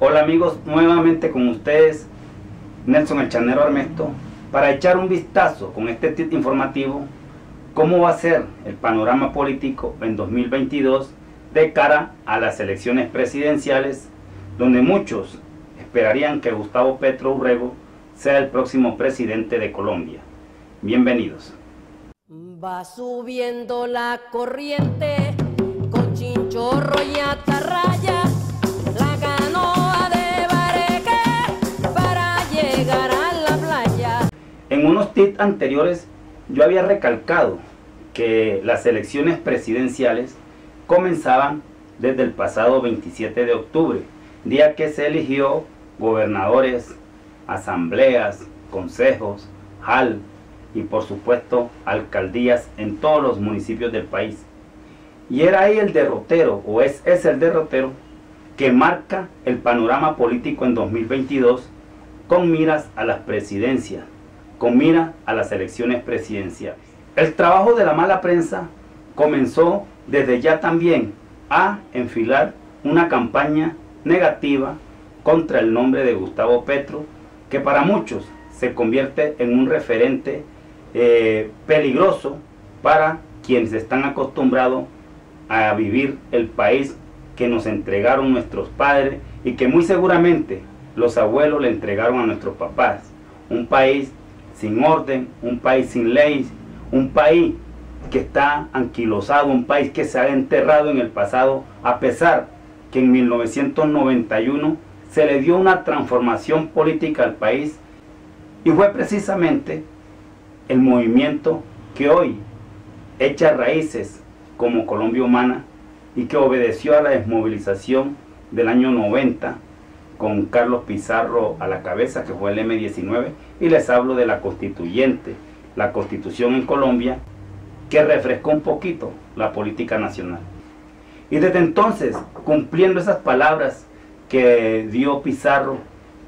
Hola amigos, nuevamente con ustedes, Nelson el Chanero Armesto, para echar un vistazo con este tip informativo, cómo va a ser el panorama político en 2022 de cara a las elecciones presidenciales, donde muchos esperarían que Gustavo Petro Urrego sea el próximo presidente de Colombia. Bienvenidos. Va subiendo la corriente con chinchorro y atarraya, la canoa de Bareque para llegar a la playa. En unos tips anteriores yo había recalcado que las elecciones presidenciales comenzaban desde el pasado 27 de octubre, día que se eligió gobernadores, asambleas, consejos, JAL y por supuesto alcaldías en todos los municipios del país. Y era ahí el derrotero, o es el derrotero que marca el panorama político en 2022 con miras a las presidencias, con miras a las elecciones presidenciales. El trabajo de la mala prensa comenzó desde ya también a enfilar una campaña negativa contra el nombre de Gustavo Petro, que para muchos se convierte en un referente peligroso para quienes están acostumbrados a vivir el país que nos entregaron nuestros padres y que muy seguramente los abuelos le entregaron a nuestros papás. Un país sin orden, un país sin leyes, un país que está anquilosado, un país que se ha enterrado en el pasado, a pesar que en 1991 se le dio una transformación política al país, y fue precisamente el movimiento que hoy echa raíces como Colombia Humana y que obedeció a la desmovilización del año 90 con Carlos Pizarro a la cabeza, que fue el M-19, y les hablo de la constituyente, la constitución en Colombia, que refrescó un poquito la política nacional. Y desde entonces, cumpliendo esas palabras que dio Pizarro,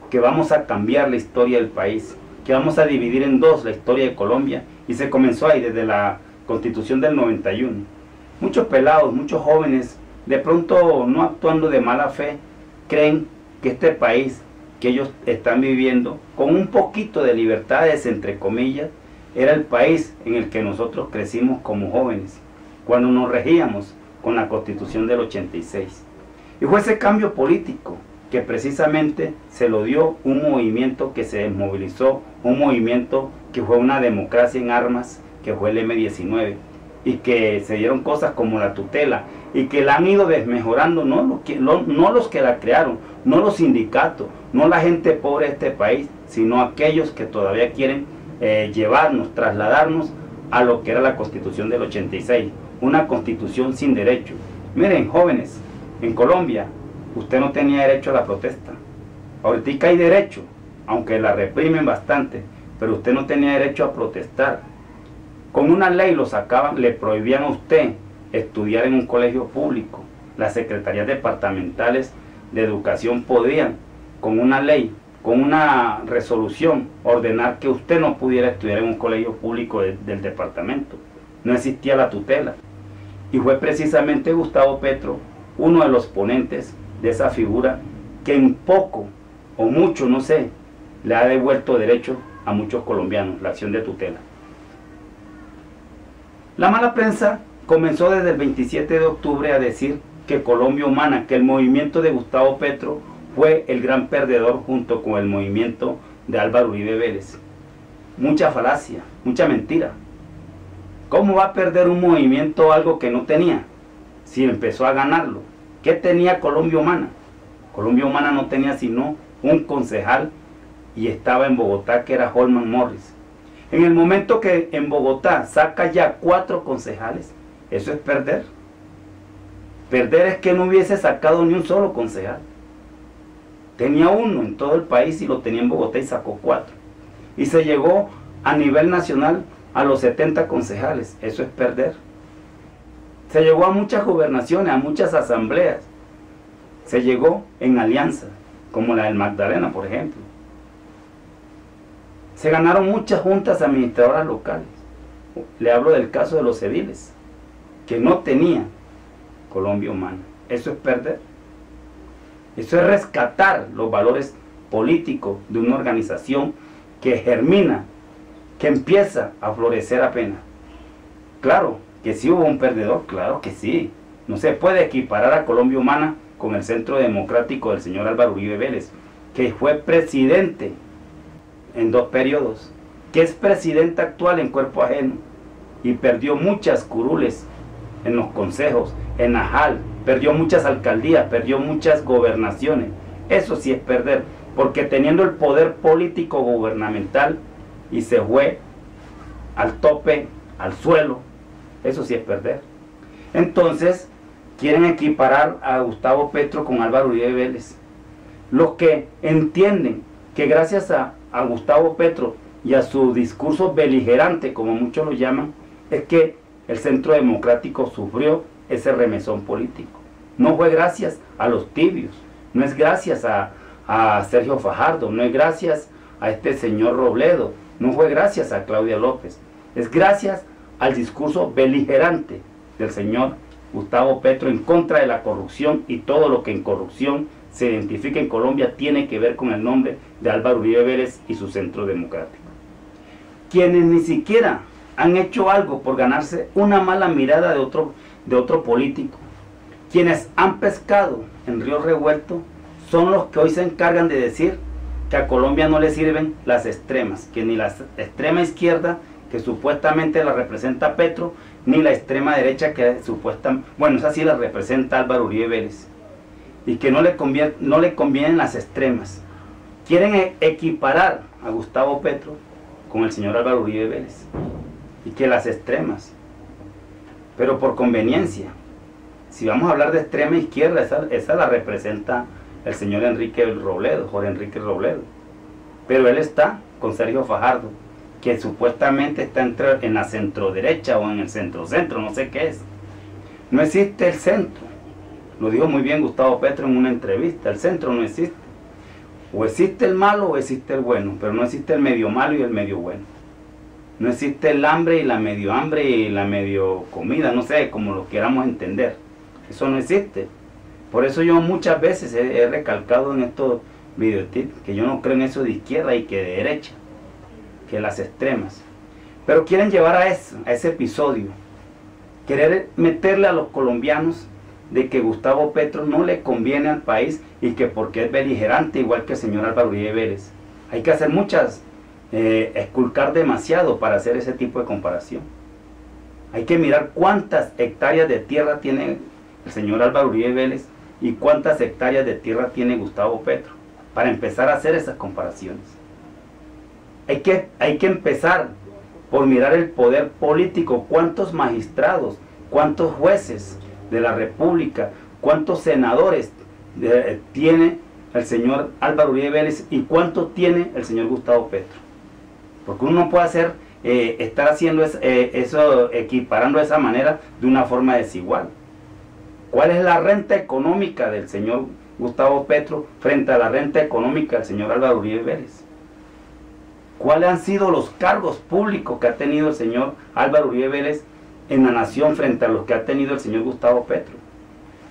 que vamos a cambiar la historia del país, que vamos a dividir en dos la historia de Colombia, y se comenzó ahí desde la constitución del 91. Muchos pelados, muchos jóvenes, de pronto no actuando de mala fe, creen que este país que ellos están viviendo, con un poquito de libertades entre comillas, era el país en el que nosotros crecimos como jóvenes, cuando nos regíamos con la constitución del 86. Y fue ese cambio político que precisamente se lo dio un movimiento que se desmovilizó, un movimiento que fue una democracia en armas, que fue el M-19, y que se dieron cosas como la tutela, y que la han ido desmejorando, no los que la crearon, no los sindicatos, no la gente pobre de este país, sino aquellos que todavía quieren llevarnos, trasladarnos a lo que era la constitución del 86, una constitución sin derecho. Miren, jóvenes, en Colombia usted no tenía derecho a la protesta. Ahorita hay derecho, aunque la reprimen bastante, pero usted no tenía derecho a protestar. Con una ley lo sacaban, le prohibían a usted estudiar en un colegio público. Las secretarías departamentales de educación podían, con una ley, con una resolución, ordenar que usted no pudiera estudiar en un colegio público del departamento. No existía la tutela. Y fue precisamente Gustavo Petro uno de los ponentes de esa figura que en poco o mucho, no sé, le ha devuelto derecho a muchos colombianos, la acción de tutela. La mala prensa comenzó desde el 27 de octubre a decir que Colombia Humana, que el movimiento de Gustavo Petro fue el gran perdedor junto con el movimiento de Álvaro Uribe Vélez. Mucha falacia, mucha mentira. ¿Cómo va a perder un movimiento algo que no tenía si empezó a ganarlo? ¿Qué tenía Colombia Humana? Colombia Humana no tenía sino un concejal y estaba en Bogotá, que era Holman Morris. En el momento que en Bogotá saca ya 4 concejales, eso es perder. Perder es que no hubiese sacado ni un solo concejal. Tenía uno en todo el país y lo tenía en Bogotá y sacó 4. Y se llegó a nivel nacional a los 70 concejales, eso es perder. Se llegó a muchas gobernaciones, a muchas asambleas. Se llegó en alianzas, como la del Magdalena, por ejemplo. Se ganaron muchas juntas administradoras locales. Le hablo del caso de los ediles, que no tenía Colombia Humana. Eso es perder. Eso es rescatar los valores políticos de una organización que germina, que empieza a florecer apenas. Claro que sí hubo un perdedor, claro que sí. No se puede equiparar a Colombia Humana con el Centro Democrático del señor Álvaro Uribe Vélez, que fue presidente en 2 periodos, que es presidente actual en cuerpo ajeno, y perdió muchas curules en los consejos, en Ajal, perdió muchas alcaldías, perdió muchas gobernaciones. Eso sí es perder, porque teniendo el poder político gubernamental y se fue al tope, al suelo, eso sí es perder. Entonces quieren equiparar a Gustavo Petro con Álvaro Uribe Vélez. Los que entienden que gracias a Gustavo Petro y a su discurso beligerante, como muchos lo llaman, es que el Centro Democrático sufrió ese remesón político. No fue gracias a los tibios, no es gracias a Sergio Fajardo, no es gracias a este señor Robledo, no fue gracias a Claudia López, es gracias al discurso beligerante del señor Gustavo Petro en contra de la corrupción, y todo lo que en corrupción se identifica en Colombia tiene que ver con el nombre de Álvaro Uribe Vélez y su Centro Democrático. Quienes ni siquiera han hecho algo por ganarse una mala mirada de otro político, quienes han pescado en río revuelto, son los que hoy se encargan de decir que a Colombia no le sirven las extremas, que ni la extrema izquierda, que supuestamente la representa Petro, ni la extrema derecha, que supuestamente, bueno, esa sí la representa Álvaro Uribe Vélez, y que no le convienen las extremas. Quieren equiparar a Gustavo Petro con el señor Álvaro Uribe Vélez, y que las extremas, pero por conveniencia. Si vamos a hablar de extrema izquierda, esa la representa el señor Enrique Robledo, Jorge Enrique Robledo, pero él está con Sergio Fajardo, que supuestamente está en la centro derecha o en el centro, no sé qué es. No existe el centro, lo dijo muy bien Gustavo Petro en una entrevista, el centro no existe. O existe el malo o existe el bueno, pero no existe el medio malo y el medio bueno. No existe el hambre y la medio hambre y la medio comida, no sé, como lo queramos entender. Eso no existe. Por eso yo muchas veces he recalcado en estos videotips que yo no creo en eso de izquierda y que de derecha, que las extremas. Pero quieren llevar a ese episodio, querer meterle a los colombianos de que Gustavo Petro no le conviene al país y que porque es beligerante igual que el señor Álvaro Uribe Vélez. Hay que hacer esculcar demasiado para hacer ese tipo de comparación. Hay que mirar cuántas hectáreas de tierra tiene el señor Álvaro Uribe Vélez y cuántas hectáreas de tierra tiene Gustavo Petro, para empezar a hacer esas comparaciones. Hay que empezar por mirar el poder político, cuántos magistrados, cuántos jueces de la República, cuántos senadores tiene el señor Álvaro Uribe Vélez y cuánto tiene el señor Gustavo Petro. Porque uno no puede estar haciendo eso, equiparando de esa manera de una forma desigual. ¿Cuál es la renta económica del señor Gustavo Petro frente a la renta económica del señor Álvaro Uribe Vélez? ¿Cuáles han sido los cargos públicos que ha tenido el señor Álvaro Uribe Vélez en la nación frente a los que ha tenido el señor Gustavo Petro?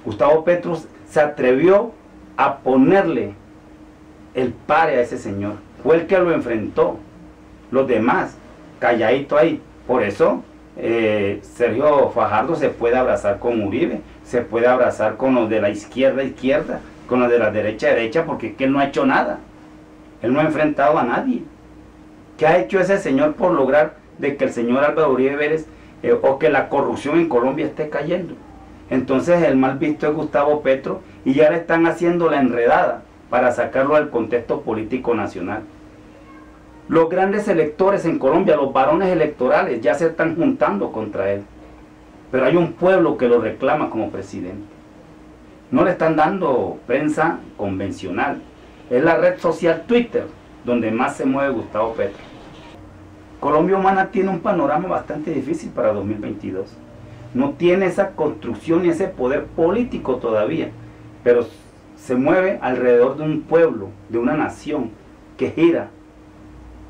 Gustavo Petro se atrevió a ponerle el pare a ese señor, fue el que lo enfrentó. Los demás, calladito ahí. Por eso Sergio Fajardo se puede abrazar con Uribe, se puede abrazar con los de la izquierda, con los de la derecha, porque es que él no ha hecho nada. Él no ha enfrentado a nadie. ¿Qué ha hecho ese señor por lograr de que el señor Álvaro Uribe Vélez o que la corrupción en Colombia esté cayendo? Entonces el mal visto es Gustavo Petro y ya le están haciendo la enredada para sacarlo al contexto político nacional. Los grandes electores en Colombia, los varones electorales, ya se están juntando contra él. Pero hay un pueblo que lo reclama como presidente. No le están dando prensa convencional. Es la red social Twitter donde más se mueve Gustavo Petro. Colombia Humana tiene un panorama bastante difícil para 2022. No tiene esa construcción y ese poder político todavía, pero se mueve alrededor de un pueblo, de una nación que gira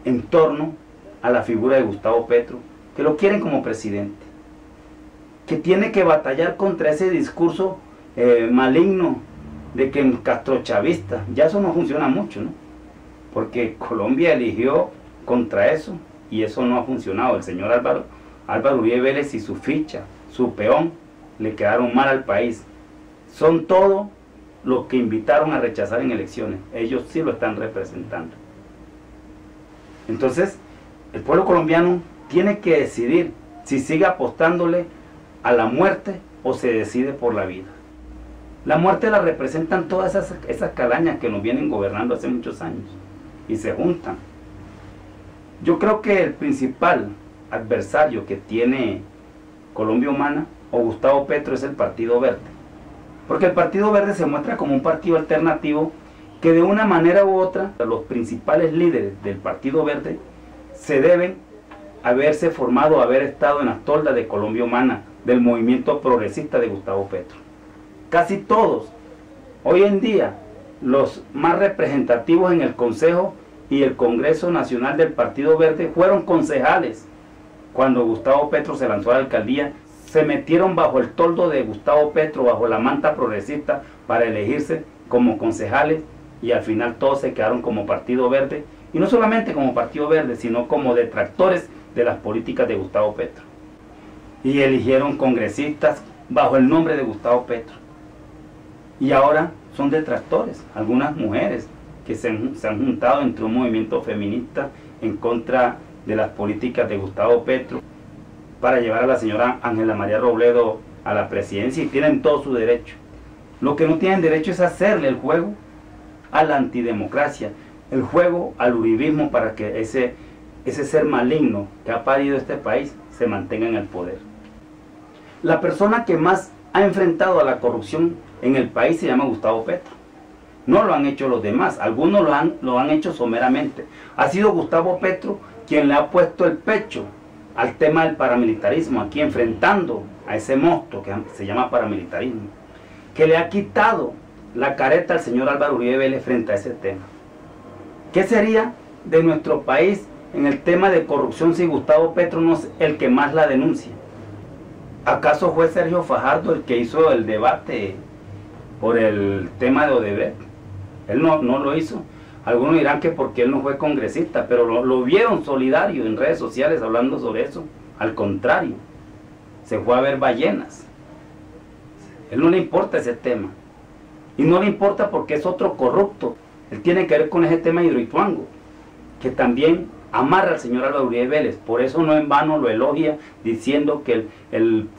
en torno a la figura de Gustavo Petro, que lo quieren como presidente, que tiene que batallar contra ese discurso maligno de que en castrochavista, ya eso no funciona mucho, ¿no? Porque Colombia eligió contra eso y eso no ha funcionado. El señor Álvaro Uribe Vélez y su ficha, su peón, le quedaron mal al país. Son todos los que invitaron a rechazar en elecciones. Ellos sí lo están representando. Entonces, el pueblo colombiano tiene que decidir si sigue apostándole a la muerte o se decide por la vida. La muerte la representan todas esas calañas que nos vienen gobernando hace muchos años y se juntan. Yo creo que el principal adversario que tiene Colombia Humana o Gustavo Petro es el Partido Verde, porque el Partido Verde se muestra como un partido alternativo que de una manera u otra los principales líderes del Partido Verde se deben haberse formado, haber estado en las toldas de Colombia Humana, del movimiento progresista de Gustavo Petro. Casi todos, hoy en día, los más representativos en el Consejo y el Congreso Nacional del Partido Verde fueron concejales. Cuando Gustavo Petro se lanzó a la alcaldía, se metieron bajo el toldo de Gustavo Petro, bajo la manta progresista, para elegirse como concejales, y al final todos se quedaron como Partido Verde, y no solamente como Partido Verde, sino como detractores de las políticas de Gustavo Petro. Y eligieron congresistas bajo el nombre de Gustavo Petro. Y ahora son detractores, algunas mujeres que se han juntado entre un movimiento feminista en contra de las políticas de Gustavo Petro para llevar a la señora Ángela María Robledo a la presidencia, y tienen todo su derecho. Lo que no tienen derecho es hacerle el juego a la antidemocracia, el juego al uribismo, para que ese ser maligno que ha parido este país se mantenga en el poder. La persona que más ha enfrentado a la corrupción en el país se llama Gustavo Petro. No lo han hecho los demás, algunos lo han hecho someramente. Ha sido Gustavo Petro quien le ha puesto el pecho al tema del paramilitarismo, aquí enfrentando a ese monstruo que se llama paramilitarismo, que le ha quitado la careta al señor Álvaro Uribe Vélez frente a ese tema. ¿Qué sería de nuestro país en el tema de corrupción si Gustavo Petro no es el que más la denuncia? ¿Acaso fue Sergio Fajardo el que hizo el debate por el tema de Odebrecht? Él no lo hizo. Algunos dirán que porque él no fue congresista, pero lo vieron solidario en redes sociales hablando sobre eso. Al contrario, se fue a ver ballenas. Él no le importa ese tema. Y no le importa porque es otro corrupto. Él tiene que ver con ese tema de Hidroituango, que también amarra al señor Álvaro Uribe Vélez. Por eso no en vano lo elogia, diciendo que el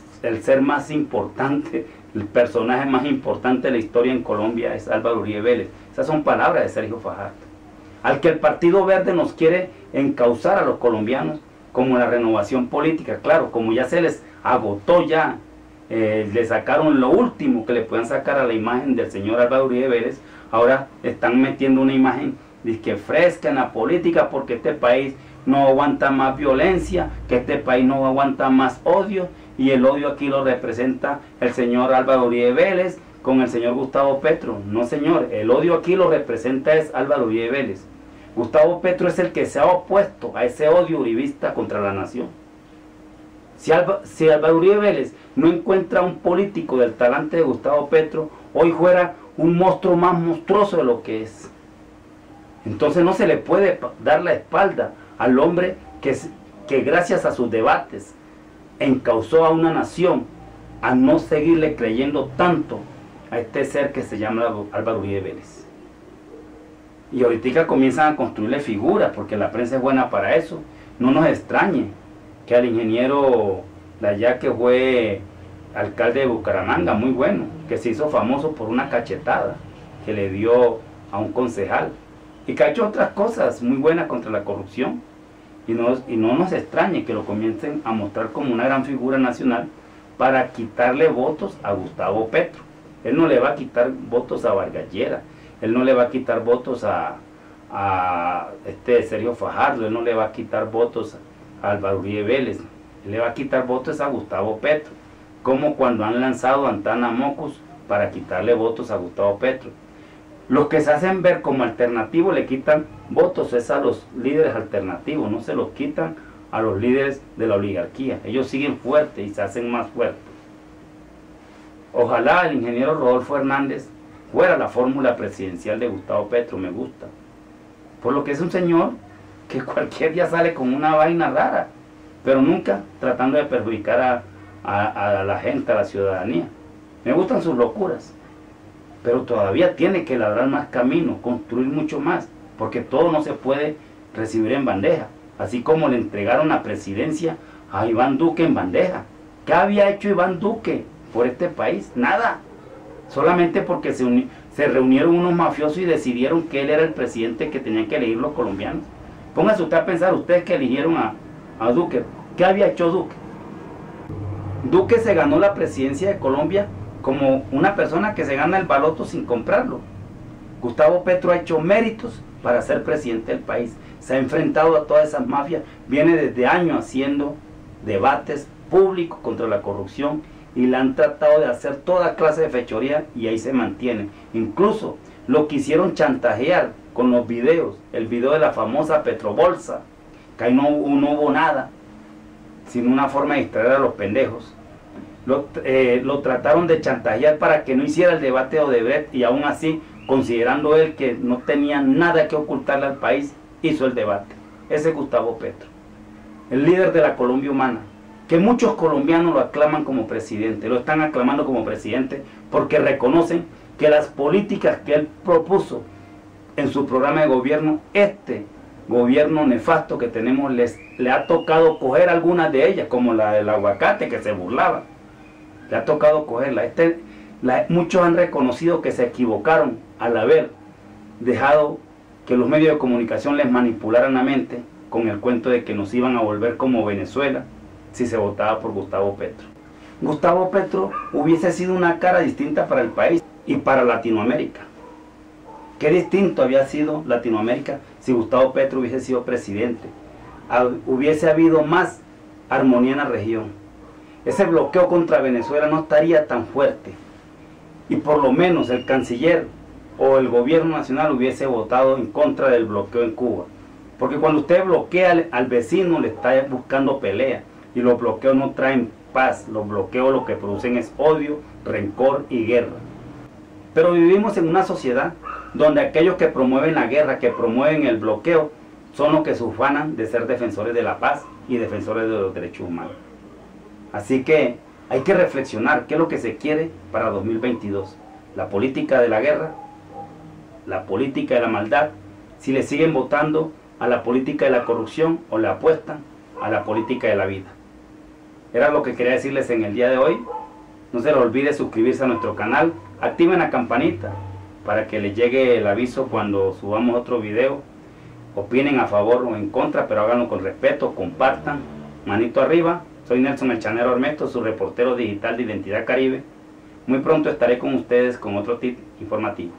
ser más importante, el personaje más importante de la historia en Colombia es Álvaro Uribe Vélez. Esas son palabras de Sergio Fajardo. Al que el Partido Verde nos quiere encauzar a los colombianos como la renovación política. Claro, como ya se les agotó ya, le sacaron lo último que le puedan sacar a la imagen del señor Álvaro Uribe Vélez. Ahora están metiendo una imagen que fresca en la política, porque este país no aguanta más violencia, que este país no aguanta más odio, y el odio aquí lo representa el señor Álvaro Uribe Vélez con el señor Gustavo Petro. No, señor, el odio aquí lo representa es Álvaro Uribe Vélez. Gustavo Petro es el que se ha opuesto a ese odio uribista contra la nación. Si Álvaro Uribe Vélez no encuentra un político del talante de Gustavo Petro, hoy fuera un monstruo más monstruoso de lo que es. Entonces no se le puede dar la espalda al hombre que gracias a sus debates encauzó a una nación a no seguirle creyendo tanto a este ser que se llama Álvaro Uribe Vélez. Y ahorita comienzan a construirle figuras, porque la prensa es buena para eso. No nos extrañe que al ingeniero de allá, que fue alcalde de Bucaramanga, muy bueno, que se hizo famoso por una cachetada que le dio a un concejal, y que ha hecho otras cosas muy buenas contra la corrupción, y no nos extrañe que lo comiencen a mostrar como una gran figura nacional para quitarle votos a Gustavo Petro. Él no le va a quitar votos a Vargas Lleras, él no le va a quitar votos a Sergio Fajardo, él no le va a quitar votos a Álvaro Uribe Vélez, él le va a quitar votos a Gustavo Petro, como cuando han lanzado a Antana Mocus para quitarle votos a Gustavo Petro. Los que se hacen ver como alternativos le quitan votos es a los líderes alternativos, no se los quitan a los líderes de la oligarquía. Ellos siguen fuertes y se hacen más fuertes. Ojalá el ingeniero Rodolfo Hernández fuera la fórmula presidencial de Gustavo Petro, me gusta. Por lo que es un señor que cualquier día sale con una vaina rara, pero nunca tratando de perjudicar a la gente, a la ciudadanía. Me gustan sus locuras, pero todavía tiene que labrar más camino, construir mucho más, porque todo no se puede recibir en bandeja. Así como le entregaron la presidencia a Iván Duque en bandeja. ¿Qué había hecho Iván Duque por este país? Nada. Solamente porque se reunieron unos mafiosos y decidieron que él era el presidente que tenían que elegir los colombianos. Póngase usted a pensar, ustedes que eligieron a Duque, ¿qué había hecho Duque? Duque se ganó la presidencia de Colombia como una persona que se gana el baloto sin comprarlo. Gustavo Petro ha hecho méritos para ser presidente del país. Se ha enfrentado a todas esas mafias, viene desde años haciendo debates públicos contra la corrupción y le han tratado de hacer toda clase de fechoría y ahí se mantiene. Incluso lo quisieron chantajear con los videos, el video de la famosa Petrobolsa, que ahí no hubo nada, sino una forma de distraer a los pendejos. Lo trataron de chantajear para que no hiciera el debate de Odebrecht y aún así, considerando él que no tenía nada que ocultarle al país, hizo el debate. Ese es Gustavo Petro, el líder de la Colombia humana, que muchos colombianos lo aclaman como presidente, lo están aclamando como presidente porque reconocen que las políticas que él propuso en su programa de gobierno, este gobierno nefasto que tenemos, le ha tocado coger algunas de ellas, como la del aguacate que se burlaba, le ha tocado cogerla. Muchos han reconocido que se equivocaron al haber dejado que los medios de comunicación les manipularan la mente con el cuento de que nos iban a volver como Venezuela si se votaba por Gustavo Petro. Gustavo Petro hubiese sido una cara distinta para el país y para Latinoamérica. Qué distinto había sido Latinoamérica si Gustavo Petro hubiese sido presidente. Hubiese habido más armonía en la región. Ese bloqueo contra Venezuela no estaría tan fuerte. Y por lo menos el canciller o el gobierno nacional hubiese votado en contra del bloqueo en Cuba. Porque cuando usted bloquea al vecino, le está buscando pelea. Y los bloqueos no traen paz. Los bloqueos lo que producen es odio, rencor y guerra. Pero vivimos en una sociedad donde aquellos que promueven la guerra, que promueven el bloqueo, son los que se ufanan de ser defensores de la paz y defensores de los derechos humanos. Así que hay que reflexionar qué es lo que se quiere para 2022. La política de la guerra, la política de la maldad, si le siguen votando a la política de la corrupción o le apuestan a la política de la vida. Era lo que quería decirles en el día de hoy. No se les olvide suscribirse a nuestro canal, activen la campanita para que les llegue el aviso cuando subamos otro video. Opinen a favor o en contra, pero háganlo con respeto, compartan, manito arriba. Soy Nelson El Chanero Armesto, su reportero digital de Identidad Caribe. Muy pronto estaré con ustedes con otro tip informativo.